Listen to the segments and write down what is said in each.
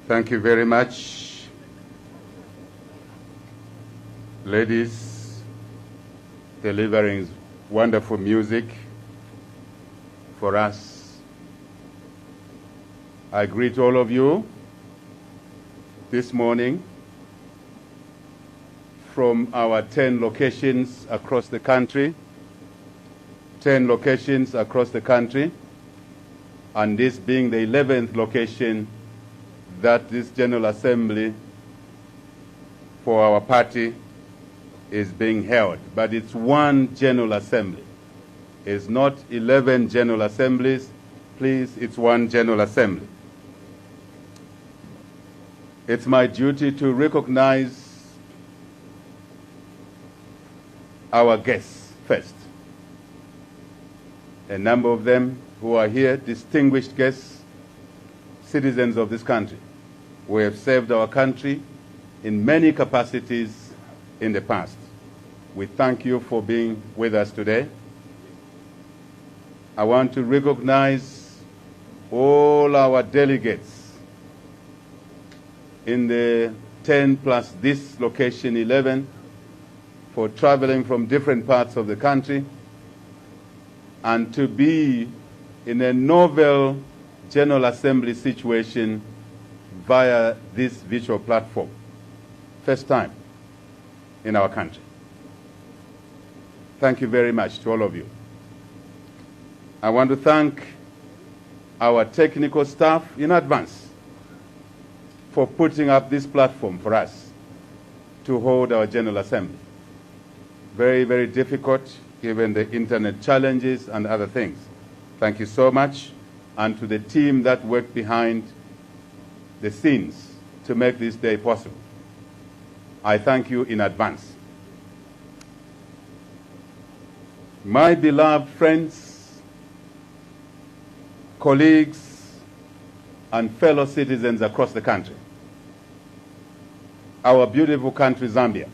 Thank you very much, ladies, delivering wonderful music for us. I greet all of you this morning from our 10 locations across the country, 10 locations across the country, and this being the 11th location that this General Assembly for our party is being held. But it's one General Assembly. It's not 11 General Assemblies. Please, it's one General Assembly. It's my duty to recognize our guests first. A number of them who are here, distinguished guests, citizens of this country. We have served our country in many capacities in the past. We thank you for being with us today. I want to recognize all our delegates in the 10 plus this location 11 for traveling from different parts of the country and to be in a novel General Assembly situation via this virtual platform. First time in our country. Thank you very much to all of you. I want to thank our technical staff in advance for putting up this platform for us to hold our General Assembly. Very, very difficult given the internet challenges and other things. Thank you so much. And to the team that worked behind the scenes to make this day possible. I thank you in advance. My beloved friends, colleagues, and fellow citizens across the country, our beautiful country, Zambia,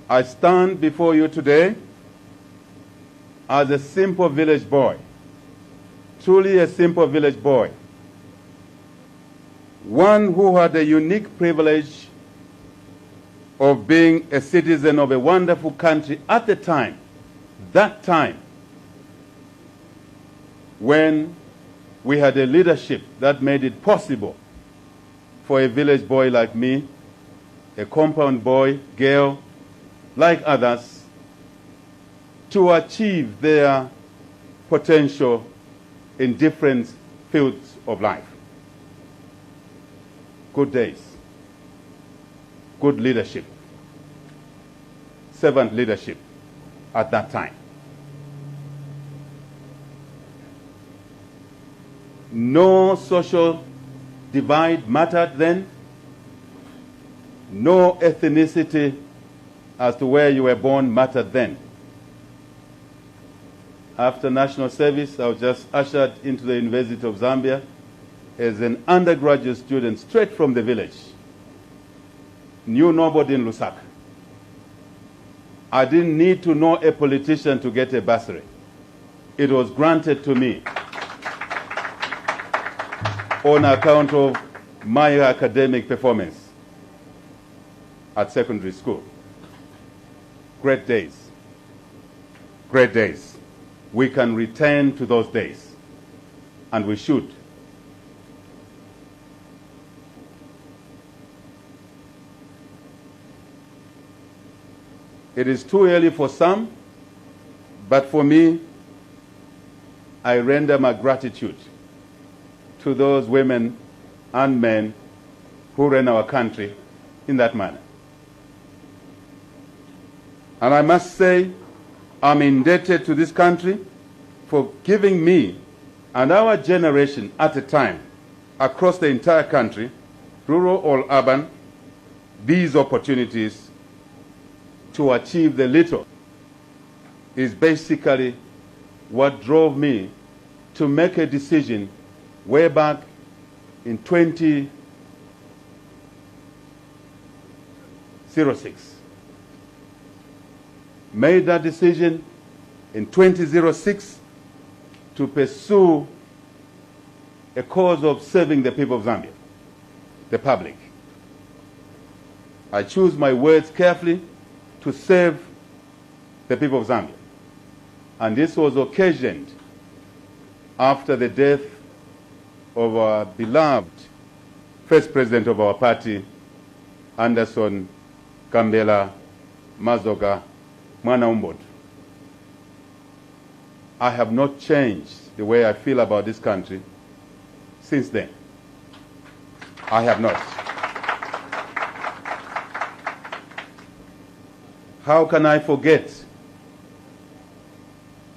I stand before you today as a simple village boy, truly a simple village boy, one who had a unique privilege of being a citizen of a wonderful country at the time, that time, when we had a leadership that made it possible for a village boy like me, a compound boy, girl, like others, to achieve their potential in different fields of life. Good days, good leadership, servant leadership at that time. No social divide mattered then. No ethnicity as to where you were born mattered then. After national service, I was just ushered into the University of Zambia as an undergraduate student straight from the village. Knew nobody in Lusaka. I didn't need to know a politician to get a bursary. It was granted to me on account of my academic performance at secondary school. Great days. Great days. We can return to those days, and we should. It is too early for some, but for me, I render my gratitude to those women and men who ran our country in that manner. And I must say, I'm indebted to this country for giving me and our generation at a time, across the entire country, rural or urban, these opportunities to achieve the little is basically what drove me to make a decision way back in 2006. Made that decision in 2006 to pursue a cause of serving the people of Zambia, the public. I choose my words carefully to serve the people of Zambia. And this was occasioned after the death of our beloved first president of our party, Anderson Kambela Mazoga Mwana Umbodo. I have not changed the way I feel about this country since then. I have not. How can I forget?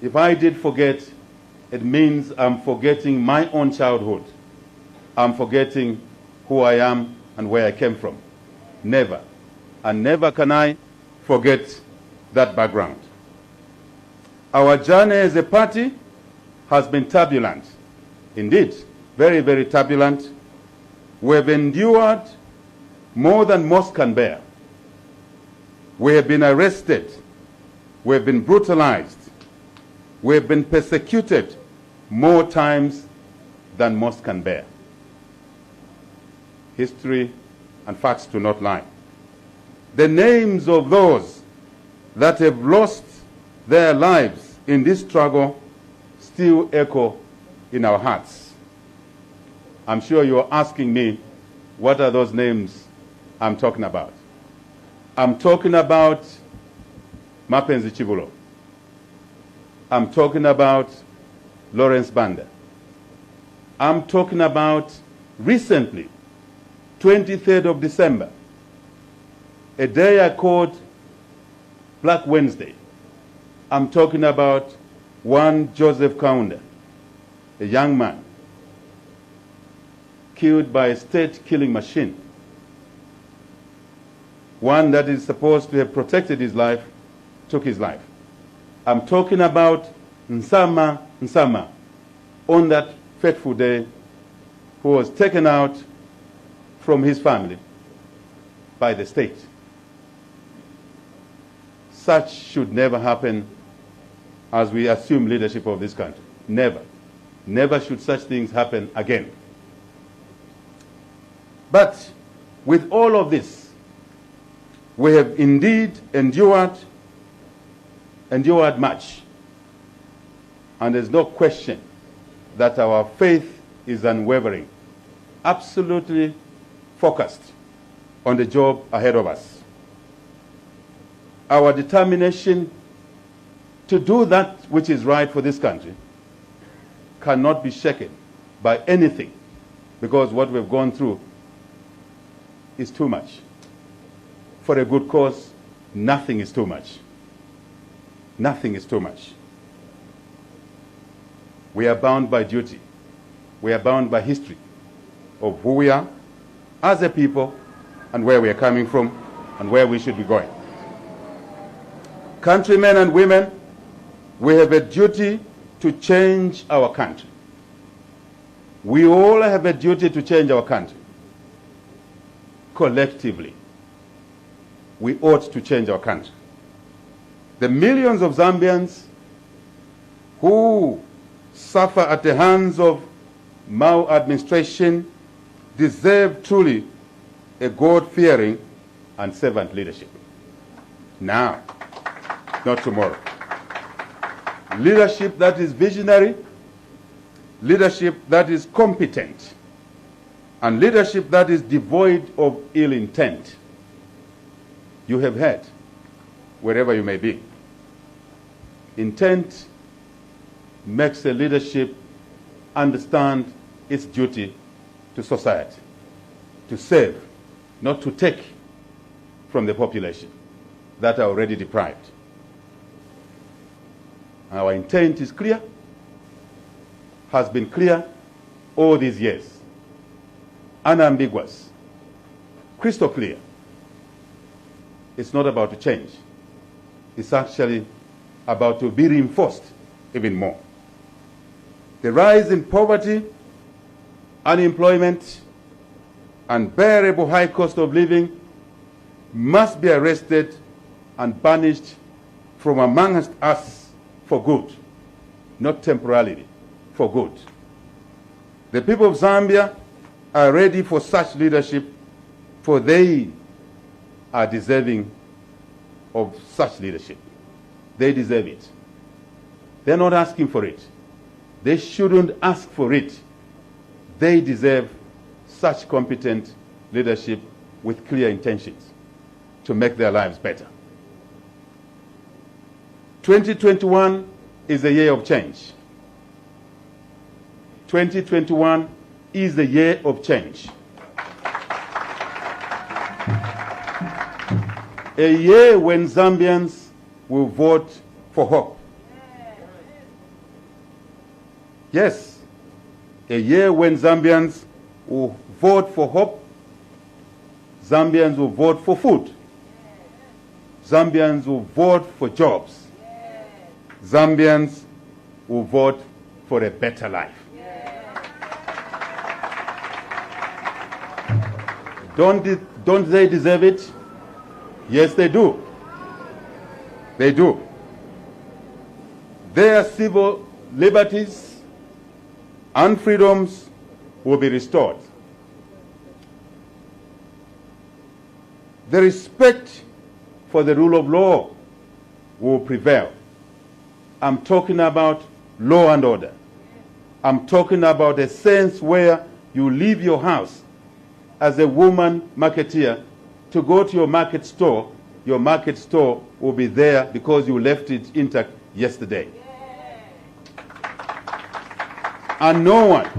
If I did forget, it means I'm forgetting my own childhood. I'm forgetting who I am and where I came from. Never. And never can I forget that background. Our journey as a party has been turbulent. Indeed, very, very turbulent. We've endured more than most can bear. We have been arrested. We have been brutalized. We have been persecuted more times than most can bear. History and facts do not lie. The names of those that have lost their lives in this struggle still echo in our hearts. I'm sure you're asking me, what are those names I'm talking about? I'm talking about Mapenzi Chibulo. I'm talking about Lawrence Banda. I'm talking about recently, 23rd of December, a day I called Black Wednesday. I'm talking about one Joseph Kaunda, a young man killed by a state killing machine. One that is supposed to have protected his life took his life. I'm talking about Nsama on that fateful day, who was taken out from his family by the state. Such should never happen as we assume leadership of this country. Never. Never should such things happen again. But with all of this, we have indeed endured much. And there's no question that our faith is unwavering, absolutely focused on the job ahead of us. Our determination to do that which is right for this country cannot be shaken by anything, because what we've gone through is too much. For a good cause, nothing is too much. Nothing is too much. We are bound by duty. We are bound by history of who we are as a people and where we are coming from and where we should be going. Countrymen and women, we have a duty to change our country. We all have a duty to change our country. Collectively, we ought to change our country. The millions of Zambians who suffer at the hands of maladministration deserve truly a God-fearing and servant leadership. Now, not tomorrow. Leadership that is visionary, leadership that is competent, and leadership that is devoid of ill intent. You have heard, wherever you may be. Intent makes a leadership understand its duty to society, to serve, not to take from the population that are already deprived. Our intent is clear, has been clear all these years, unambiguous, crystal clear. It's not about to change. is actually about to be reinforced even more. The rise in poverty, unemployment, unbearable high cost of living must be arrested and banished from amongst us for good, not temporarily, for good. The people of Zambia are ready for such leadership, for they are deserving of such leadership. They deserve it. They're not asking for it. They shouldn't ask for it. They deserve such competent leadership with clear intentions to make their lives better. 2021 is a year of change. 2021 is the year of change. A year when Zambians will vote for hope. Yes, a year when Zambians will vote for hope. Zambians will vote for food. Zambians will vote for jobs. Zambians will vote for a better life. Don't they deserve it? Yes, they do. They do. Their civil liberties and freedoms will be restored. The respect for the rule of law will prevail. I'm talking about law and order. I'm talking about a sense where you leave your house as a woman marketeer to go to your market store will be there because you left it intact yesterday. And no one,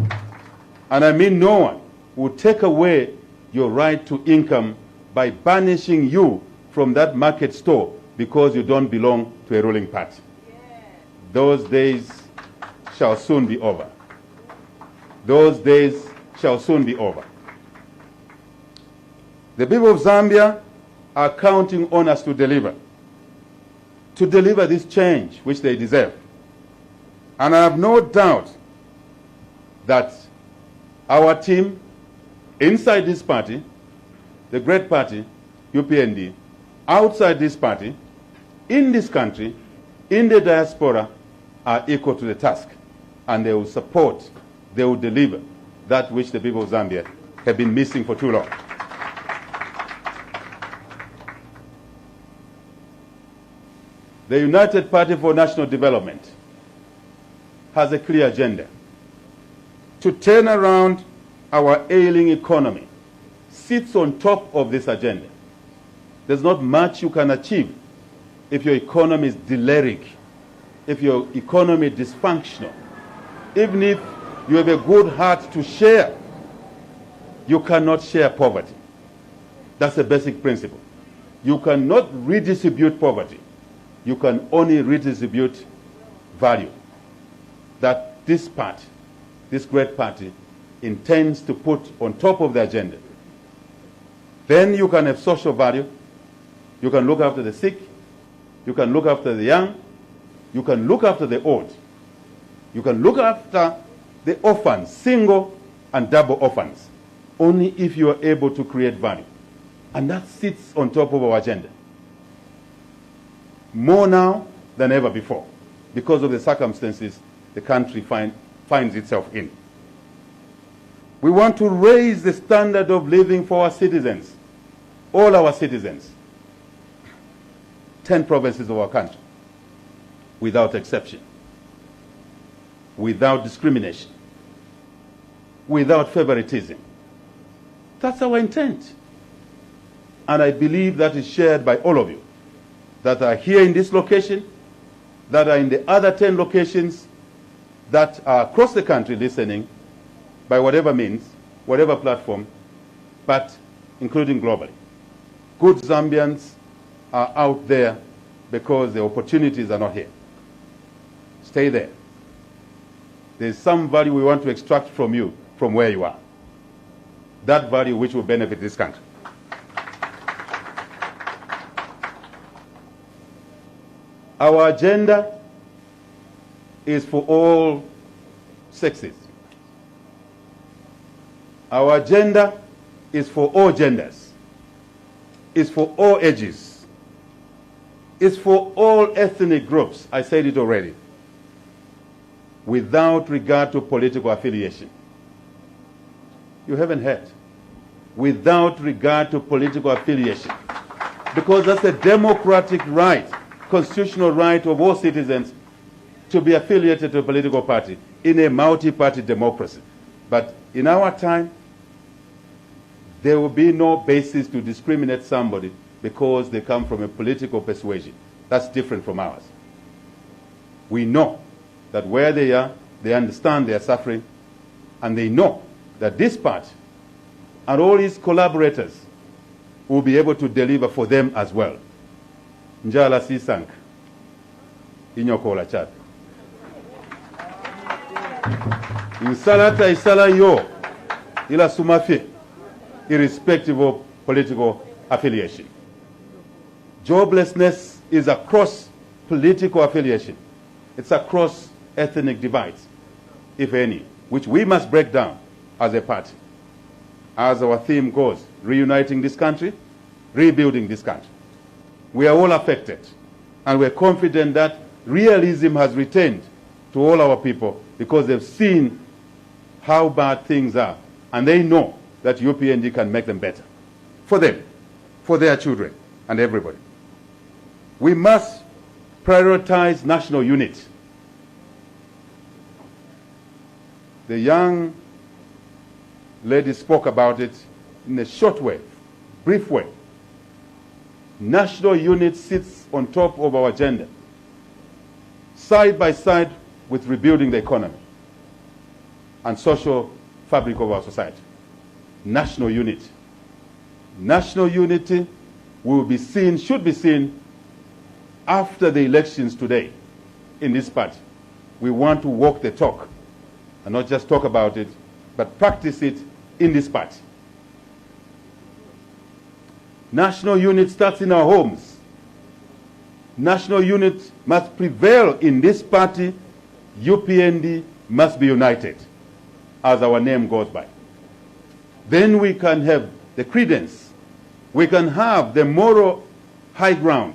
and I mean no one, will take away your right to income by banishing you from that market store because you don't belong to a ruling party. Those days shall soon be over. Those days shall soon be over. The people of Zambia are counting on us to deliver this change which they deserve. And I have no doubt that our team inside this party, the great party, UPND, outside this party, in this country, in the diaspora, are equal to the task. And they will support, they will deliver that which the people of Zambia have been missing for too long. The United Party for National Development has a clear agenda to turn around our ailing economy. Sits on top of this agenda. There's not much you can achieve if your economy is deliric, if your economy is dysfunctional. Even if you have a good heart to share, you cannot share poverty. That's a basic principle. You cannot redistribute poverty. You can only redistribute value that this party, this great party, intends to put on top of the agenda. Then you can have social value. You can look after the sick. You can look after the young. You can look after the old. You can look after the orphans, single and double orphans, only if you are able to create value. And that sits on top of our agenda. More now than ever before, because of the circumstances the country finds itself in. We want to raise the standard of living for our citizens, all our citizens, 10 provinces of our country, without exception, without discrimination, without favoritism. That's our intent. And I believe that is shared by all of you that are here in this location, that are in the other 10 locations, that are across the country listening by whatever means, whatever platform, but including globally. Good Zambians are out there because the opportunities are not here. Stay there. There's some value we want to extract from you, from where you are. That value which will benefit this country. Our agenda is for all sexes. Our agenda is for all genders. It's for all ages. It's for all ethnic groups. I said it already. Without regard to political affiliation. You haven't heard. Without regard to political affiliation. Because that's a democratic right, constitutional right of all citizens to be affiliated to a political party in a multi-party democracy. But in our time, there will be no basis to discriminate somebody because they come from a political persuasion. That's different from ours. We know that where they are, they understand they are suffering, and they know that this party and all its collaborators will be able to deliver for them as well. Njala sisank inyokola chat. Insalata isala yo ila sumafi, irrespective of political affiliation. Joblessness is across political affiliation. It's across ethnic divides, if any, which we must break down as a party. As our theme goes, reuniting this country, rebuilding this country. We are all affected, and we're confident that realism has returned to all our people because they've seen how bad things are, and they know that UPND can make them better. For them, for their children, and everybody. We must prioritize national unity. The young lady spoke about it in a short way, brief way. National unity sits on top of our agenda, side by side with rebuilding the economy and social fabric of our society. National unity. National unity will be seen, should be seen after the elections today in this party. We want to walk the talk and not just talk about it, but practice it in this party. National unity starts in our homes. National unity must prevail in this party. UPND must be united, as our name goes by. Then we can have the credence, we can have the moral high ground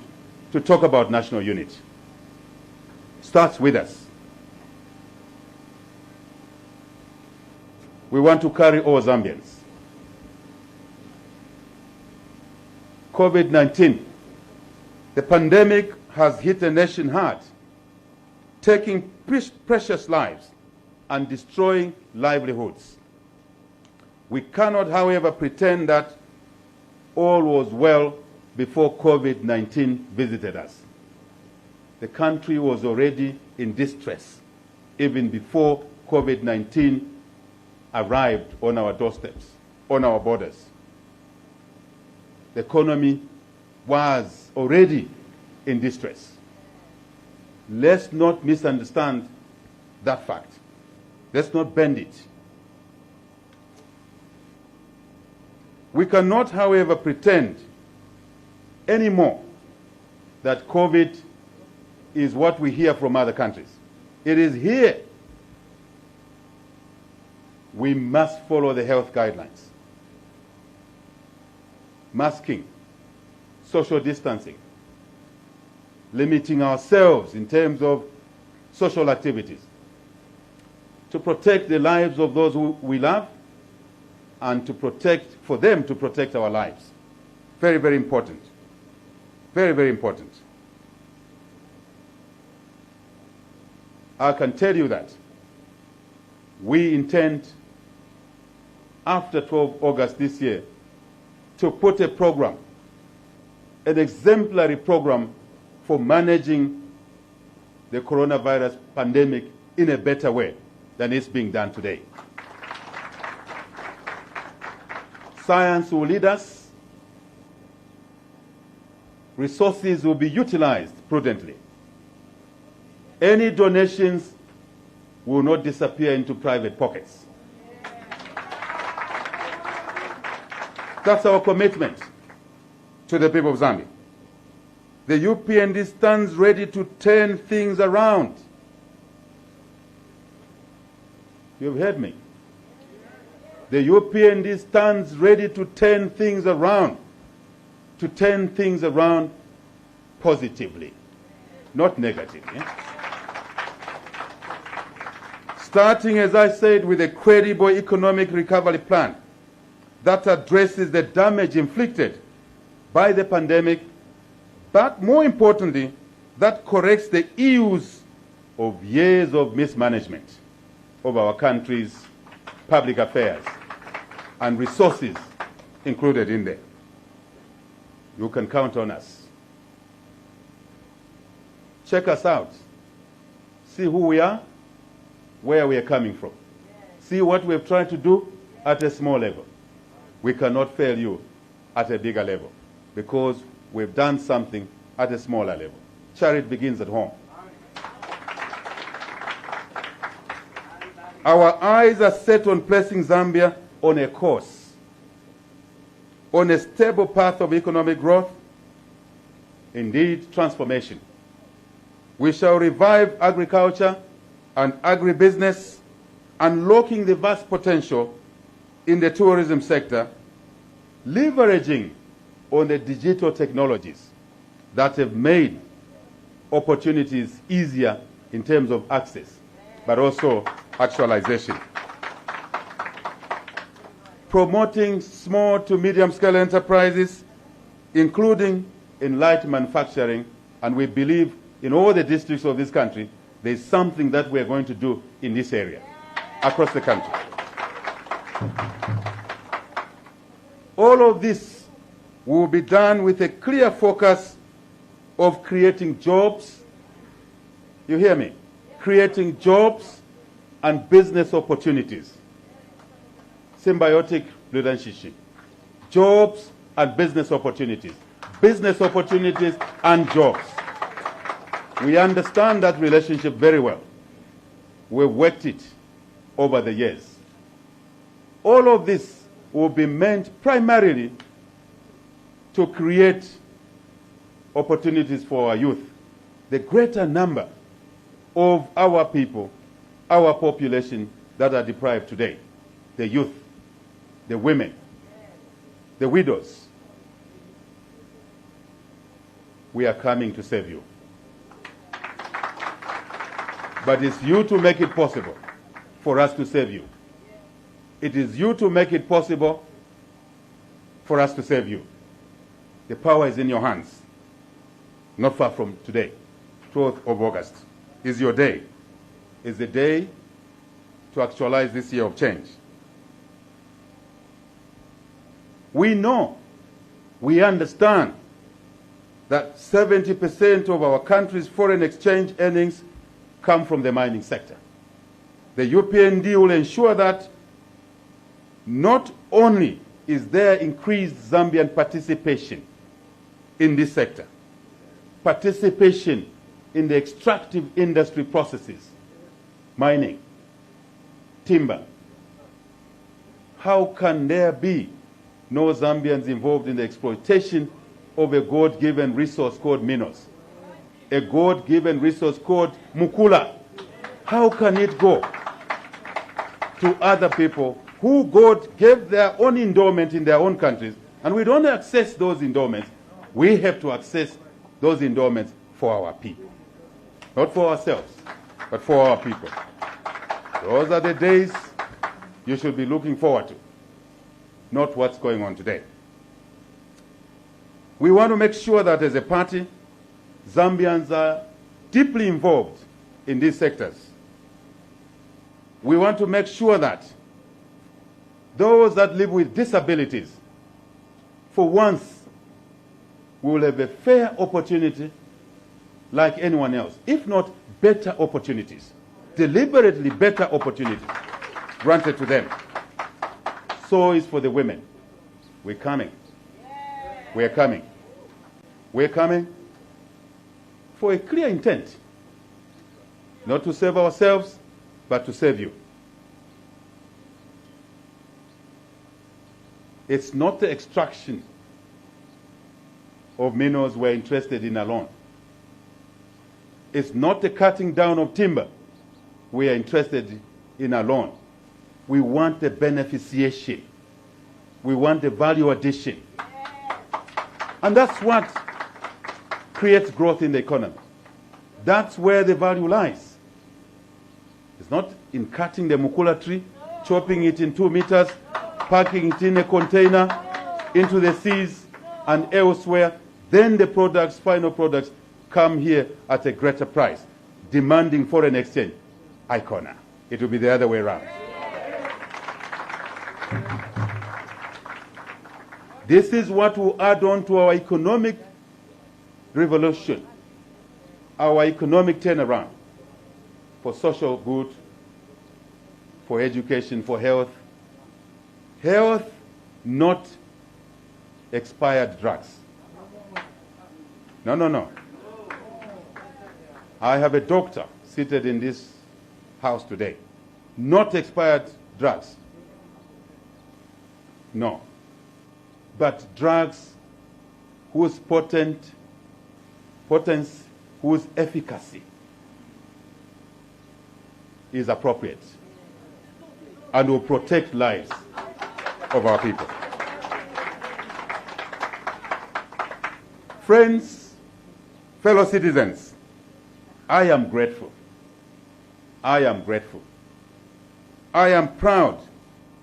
to talk about national unity. Starts with us. We want to carry all Zambians. COVID-19, the pandemic has hit the nation hard, taking precious lives and destroying livelihoods. We cannot, however, pretend that all was well before COVID-19 visited us. The country was already in distress even before COVID-19 arrived on our doorsteps, on our borders. The economy was already in distress. Let's not misunderstand that fact. Let's not bend it. We cannot, however, pretend anymore that COVID is what we hear from other countries. It is here. We must follow the health guidelines. Masking, social distancing, limiting ourselves in terms of social activities to protect the lives of those who we love and for them to protect our lives. Very, very important. Very, very important. I can tell you that we intend, after 12 August this year, to put a program, an exemplary program for managing the coronavirus pandemic in a better way than it's being done today. Science will lead us. Resources will be utilized prudently. Any donations will not disappear into private pockets. That's our commitment to the people of Zambia. The UPND stands ready to turn things around. You've heard me. The UPND stands ready to turn things around, positively, not negatively. Starting, as I said, with a credible economic recovery plan that addresses the damage inflicted by the pandemic, but more importantly, that corrects the ills of years of mismanagement of our country's public affairs and resources included in there. You can count on us. Check us out. See who we are, where we are coming from. See what we've tried to do at a small level. We cannot fail you at a bigger level because we've done something at a smaller level. Charity begins at home. Our eyes are set on placing Zambia on a course, on a stable path of economic growth, indeed transformation. We shall revive agriculture and agribusiness, unlocking the vast potential in the tourism sector, leveraging on the digital technologies that have made opportunities easier in terms of access, but also actualization. Promoting small to medium-scale enterprises, including in light manufacturing, and we believe in all the districts of this country, there's something that we're going to do in this area, across the country. All of this will be done with a clear focus of creating jobs. You hear me? Creating jobs and business opportunities. Symbiotic relationship. Jobs and business opportunities. Business opportunities and jobs. We understand that relationship very well. We've worked it over the years. All of this will be meant primarily to create opportunities for our youth. The greater number of our people, our population that are deprived today, the youth, the women, the widows. We are coming to save you. But it's you to make it possible for us to save you. It is you to make it possible for us to save you. The power is in your hands. Not far from today, 12th of August, is your day. Is the day to actualize this year of change. We know, we understand that 70% of our country's foreign exchange earnings come from the mining sector. The UPND will ensure that not only is there increased Zambian participation in this sector, participation in the extractive industry processes, mining, timber. How can there be no Zambians involved in the exploitation of a God-given resource called minerals, a God-given resource called Mukula? How can it go to other people who God gave their own endowment in their own countries, and we don't access those endowments? We have to access those endowments for our people. Not for ourselves, but for our people. Those are the days you should be looking forward to, not what's going on today. We want to make sure that as a party, Zambians are deeply involved in these sectors. We want to make sure that those that live with disabilities, for once, will have a fair opportunity like anyone else, if not better opportunities, deliberately better opportunities granted to them. So is for the women. We're coming. We're coming. We're coming for a clear intent, not to save ourselves, but to save you. It's not the extraction of minerals we're interested in alone. It's not the cutting down of timber we are interested in alone. We want the beneficiation. We want the value addition. And that's what creates growth in the economy. That's where the value lies. It's not in cutting the mukula tree, chopping it in 2 meters, packing it in a container into the seas and elsewhere. Then the products, final products, come here at a greater price, demanding foreign exchange. Icona. It will be the other way around. This is what will add on to our economic revolution, our economic turnaround for social good, for education, for health. Health, not expired drugs. No, no, no. I have a doctor seated in this house today. Not expired drugs. No. But drugs whose potence, whose efficacy is appropriate and will protect lives of our people. Friends, fellow citizens, I am grateful. I am grateful. I am proud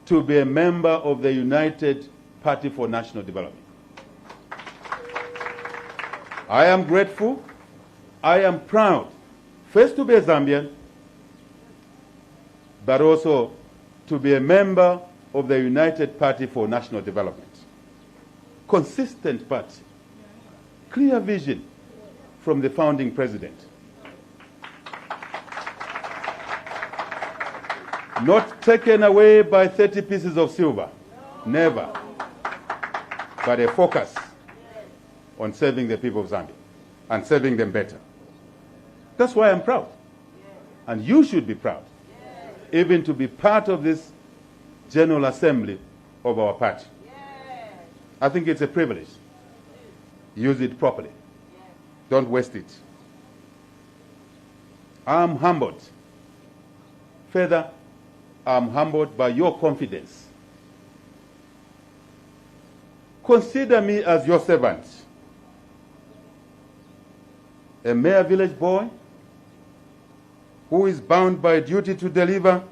to be a member of the United Party for National Development. I am grateful. I am proud, first to be a Zambian, but also to be a member of the United Party for National Development. Consistent party, clear vision from the founding president. Not taken away by 30 pieces of silver, never, but a focus on serving the people of Zambia and serving them better. That's why I'm proud. And you should be proud, even to be part of this General Assembly of our party. I think it's a privilege. Use it properly. Don't waste it. I'm humbled. Further, I'm humbled by your confidence. Consider me as your servant, a mere village boy who is bound by duty to deliver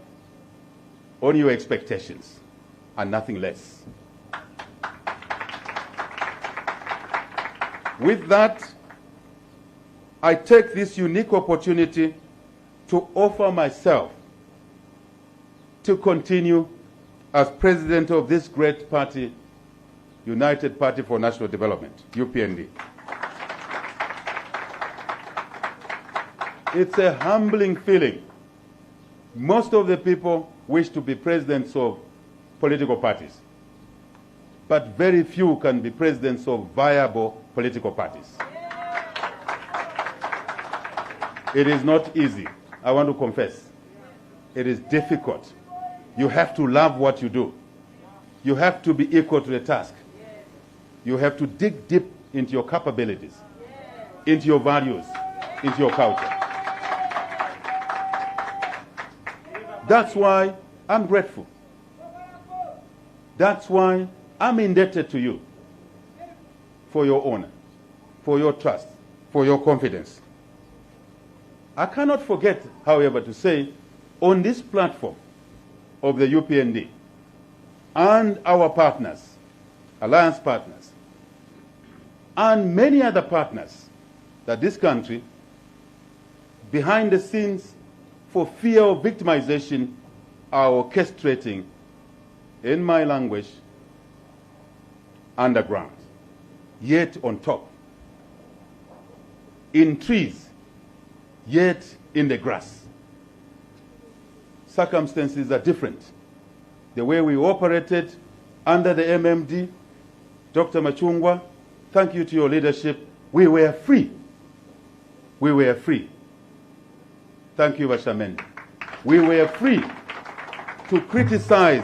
on your expectations and nothing less. With that, I take this unique opportunity to offer myself to continue as president of this great party, United Party for National Development, UPND. It's a humbling feeling. Most of the people wish to be presidents of political parties, but very few can be presidents of viable political parties. It is not easy. I want to confess. It is difficult. You have to love what you do. You have to be equal to the task. You have to dig deep into your capabilities, into your values, into your culture. That's why I'm grateful. That's why I'm indebted to you for your honor, for your trust, for your confidence. I cannot forget, however, to say on this platform of the UPND and our partners, alliance partners, and many other partners, that this country, behind the scenes for fear of victimization, are orchestrating, in my language, underground, yet on top, in trees, yet in the grass. Circumstances are different. The way we operated under the MMD, Dr. Machungwa, thank you to your leadership, we were free. We were free. Thank you, Bashamende. We were free to criticize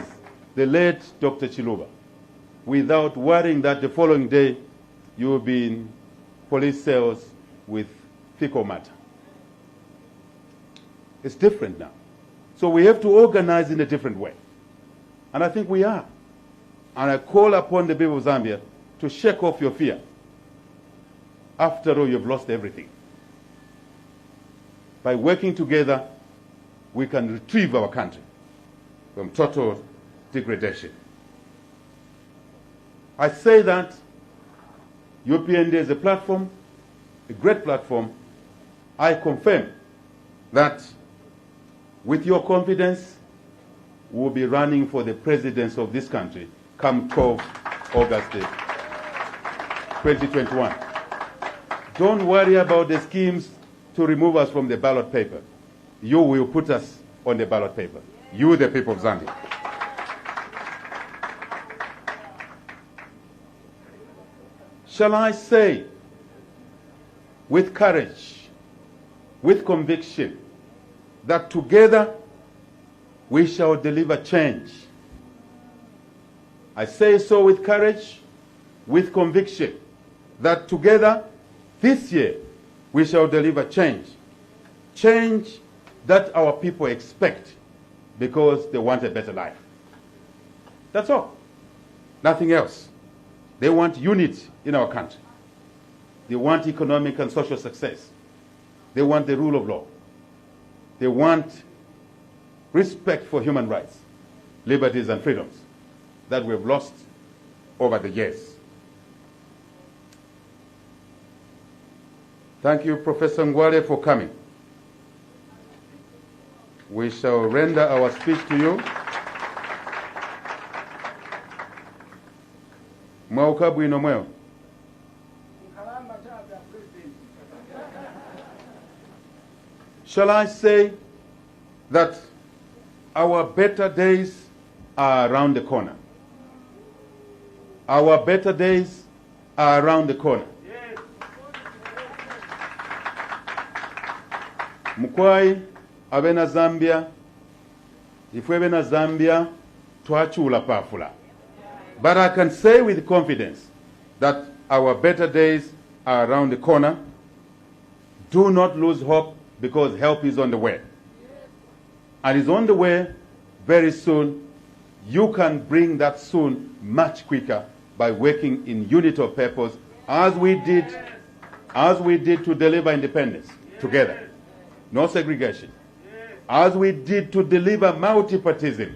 the late Dr. Chiluba without worrying that the following day you will be in police cells with fecal matter. It's different now. So we have to organize in a different way. And I think we are. And I call upon the people of Zambia to shake off your fear. After all, you've lost everything. By working together, we can retrieve our country from total degradation. I say that UPND is a platform, a great platform. I confirm that with your confidence, we'll be running for the presidency of this country come 12 August 2021. Don't worry about the schemes to remove us from the ballot paper. You will put us on the ballot paper. You, the people of Zambia. Shall I say, with courage, with conviction, that together we shall deliver change? I say so with courage, with conviction, that together this year we shall deliver change. Change that our people expect because they want a better life. That's all. Nothing else. They want unity in our country. They want economic and social success. They want the rule of law. They want respect for human rights, liberties and freedoms that we've lost over the years. Thank you, Professor Ngwale, for coming. We shall render our speech to you. Mwauka bwino mweo. Shall I say that our better days are around the corner? Our better days are around the corner. Mukwai abena Zambia, ifwe na Zambia, twachula pafula. But I can say with confidence that our better days are around the corner. Do not lose hope, because help is on the way. And is on the way very soon. You can bring that soon much quicker by working in unity of purpose, as we did to deliver independence together. No segregation. As we did to deliver multipartism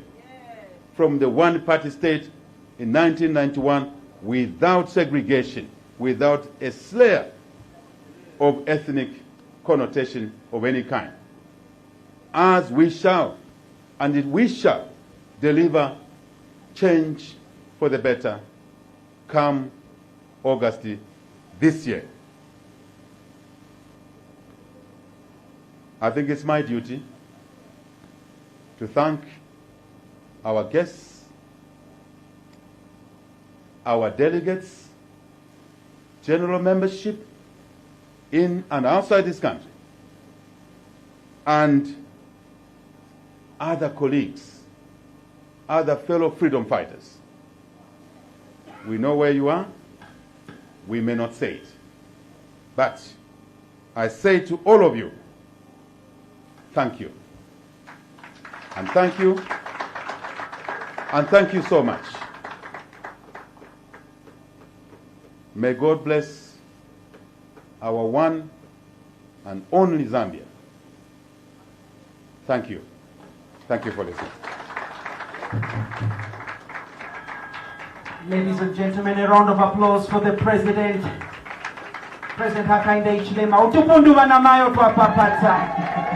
from the one-party state in 1991 without segregation, without a slur of ethnic connotation of any kind. As we shall, and we shall, deliver change for the better come August this year. I think it's my duty to thank our guests, our delegates, general membership in and outside this country, and other colleagues, other fellow freedom fighters. We know where you are. We may not say it. But I say to all of you, thank you. And thank you. And thank you so much. May God bless our one and only Zambia. Thank you. Thank you for listening. Ladies and gentlemen, a round of applause for the President. President Hakainde Hichilema. Utupundu wanamayo tuwapapata.